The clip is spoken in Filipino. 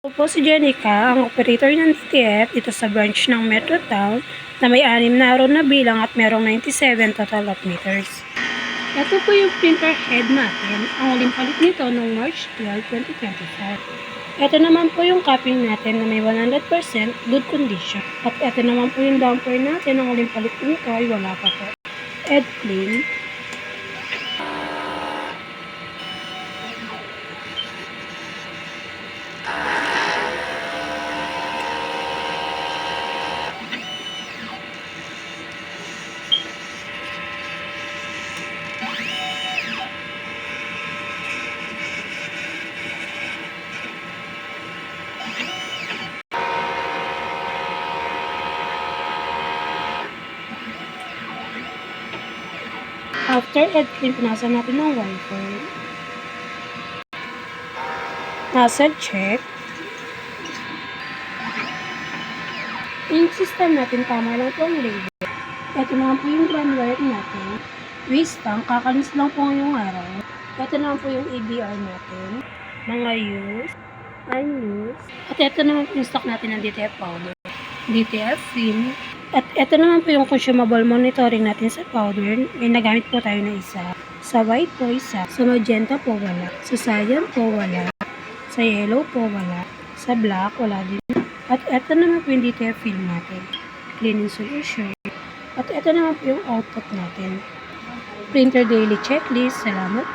Ako po si Jenica, ang operator ng DTF dito sa branch ng Metro Town na may 6 na araw na bilang at merong 97 total of meters. Ito po yung printer head natin. Ang uling palit nito noong March 12, 2025. Ito naman po yung copy natin na may 100% good condition. At ito naman po yung damper natin. Ang uling palit nito ay wala pa po. Head clean. After head clean, pinasa natin ng wiper. Nozzle check. Yung system natin, tama lang po ang label. Ito naman po yung ground wire natin. Waste tank, kakalinis lang po ngayong araw. Ito naman po yung ABR natin. Mga use, unused. At ito naman po yung stock natin ng DTF powder. DTF film. At ito naman po yung consumable monitoring natin sa powder. May nagamit po tayo na isa. Sa white po isa. Sa magenta po wala. Sa cyan po wala. Sa yellow po wala. Sa black wala din. At ito naman po yung DTF film natin. Cleaning solution. At ito naman po yung output natin. Printer daily checklist. Salamat.